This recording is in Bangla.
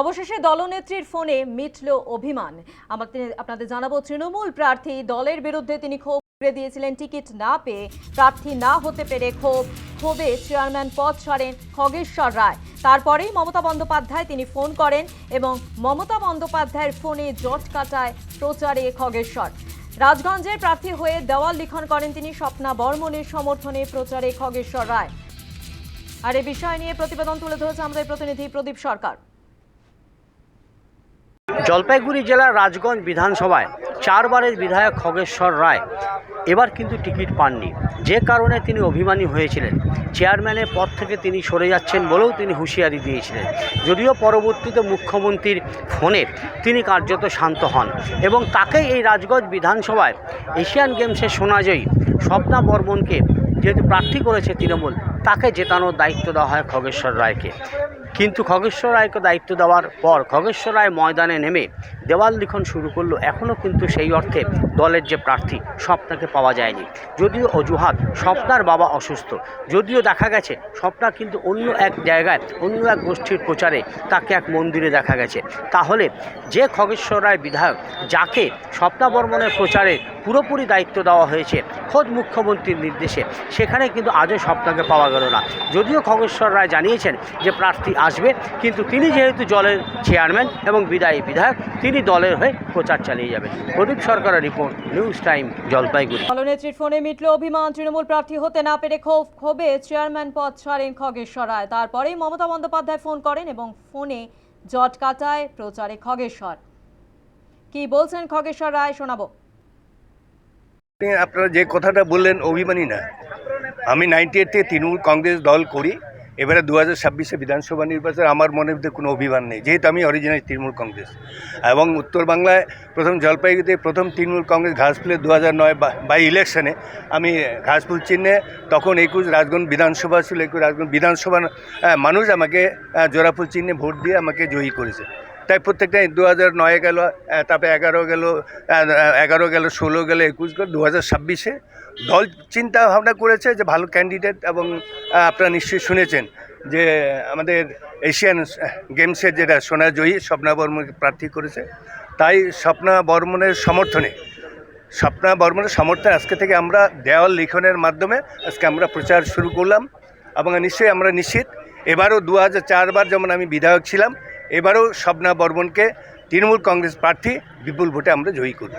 অবশেষে দলনেত্রীর ফোনে মিটল অভিমান। আপনাদের জানাবো, তৃণমূল প্রার্থী দলের বিরুদ্ধে তিনি ক্ষোভ উগরে দিয়েছিলেন। টিকিট না পেয়ে, প্রার্থী না হতে পেরে ক্ষোভে চেয়ারম্যান পদ ছাড়েন খগেশ্বর রায়। তারপরেই মমতা বন্দ্যোপাধ্যায় তিনি ফোন করেন এবং মমতা বন্দ্যোপাধ্যায়ের ফোনে জট কাটায় প্রচারে খগেশ্বর। রাজগঞ্জের প্রার্থী হয়ে দেওয়াল লিখন করেন তিনি। স্বপ্না বর্মনের সমর্থনে প্রচারে খগেশ্বর রায়। আর এই বিষয় নিয়ে প্রতিবেদন তুলে ধরেছে আমাদের প্রতিনিধি প্রদীপ সরকার। জলপাইগুড়ি জেলার রাজগঞ্জ বিধানসভায় 4 বারের বিধায়ক খগেশ্বর রায় এবার কিন্তু টিকিট পাননি, যে কারণে তিনি অভিমানী হয়েছিলেন। চেয়ারম্যানের পদ থেকে তিনি সরে যাচ্ছেন বলেও তিনি হুঁশিয়ারি দিয়েছিলেন। যদিও পরবর্তীতে মুখ্যমন্ত্রীর ফোনে তিনি কার্যত শান্ত হন এবং তাকেই এই রাজগঞ্জ বিধানসভায় এশিয়ান গেমসের সোনাজয়ী স্বপ্না বর্মনকে যেহেতু প্রার্থী করেছে তৃণমূল, তাকে জেতানোর দায়িত্ব দেওয়া হয় খগেশ্বর রায়কে। কিন্তু খগেশ্বর রায়কে দায়িত্ব দেওয়ার পর খগেশ্বর রায় ময়দানে নেমে দেওয়াল লিখন শুরু করলো। এখনও কিন্তু সেই অর্থে দলের যে প্রার্থী স্বপ্নাকে পাওয়া যায়নি। যদিও অজুহাত স্বপ্নার বাবা অসুস্থ, যদিও দেখা গেছে স্বপ্না কিন্তু অন্য এক জায়গায় অন্য এক গোষ্ঠীর প্রচারে তাকে এক মন্দিরে দেখা গেছে। তাহলে যে খগেশ্বর রায় বিধায়ক, যাকে স্বপ্না বর্মনের প্রচারে পুরোপুরি দায়িত্ব দেওয়া হয়েছে খোদ মুখ্যমন্ত্রীর নির্দেশে, সেখানে কিন্তু আজও স্বপ্নাকে পাওয়া গেল না। যদিও খগেশ্বর রায় জানিয়েছেন যে প্রার্থী আসবে, কিন্তু তিনি যেহেতু দলের চেয়ারম্যান এবং বিদায়ী বিধায়ক, তিনি দলের হয়ে প্রচার চালিয়ে যাবেন। প্রদীপ সরকারের রিপোর্ট, নিউজ টাইম, জলপাইগুড়ি। দলনেত্রীর ফোনে মিটল অভিমান। তৃণমূল প্রার্থী হতে না পেরে ক্ষোভে চেয়ারম্যান পদ ছাড়েন খগেশ্বর রায়। তারপরেই মমতা বন্দ্যোপাধ্যায় ফোন করেন এবং ফোনে জট কাটায় প্রচারে খগেশ্বর। কি বলছেন খগেশ্বর রায়, শোনাবো। আপনারা যে কথাটা বললেন, অভিমানী না। আমি 98 থেকে তৃণমূল কংগ্রেস দল করি। এবারে 2026 বিধানসভা নির্বাচন আমার মনের মধ্যে কোনো অভিমান নেই, যেহেতু আমি অরিজিনাল তৃণমূল কংগ্রেস। এবং উত্তর বাংলায় প্রথম জলপাইগুড়িতে প্রথম তৃণমূল কংগ্রেস ঘাসফুলের 2009 বাই ইলেকশনে আমি ঘাসফুল চিহ্নে, তখন 21 রাজগঞ্জ বিধানসভা ছিল, 21 রাজগঞ্জ বিধানসভার মানুষ আমাকে জোড়াফুল চিহ্নে ভোট দিয়ে আমাকে জয়ী করেছে। তাই প্রত্যেকটা 2009 গেল, তারপরে 11 গেল, 16 গেল, 21 গেল, 2026-এ দল চিন্তা ভাবনা করেছে যে ভালো ক্যান্ডিডেট, এবং আপনারা নিশ্চয়ই শুনেছেন যে আমাদের এশিয়ান গেমসের যেটা সোনাজয়ী স্বপ্না বর্মনকে প্রার্থী করেছে। তাই স্বপ্না বর্মনের সমর্থনে আজকে থেকে আমরা দেওয়াল লিখনের মাধ্যমে আজকে আমরা প্রচার শুরু করলাম। এবং নিশ্চয়ই আমরা নিশ্চিত এবারও 2004 বার যেমন আমি বিধায়ক ছিলাম, এবারও স্বপ্না বর্মনকে তৃণমূল কংগ্রেস প্রার্থী বিপুল ভোটে আমরা জয়ী করব।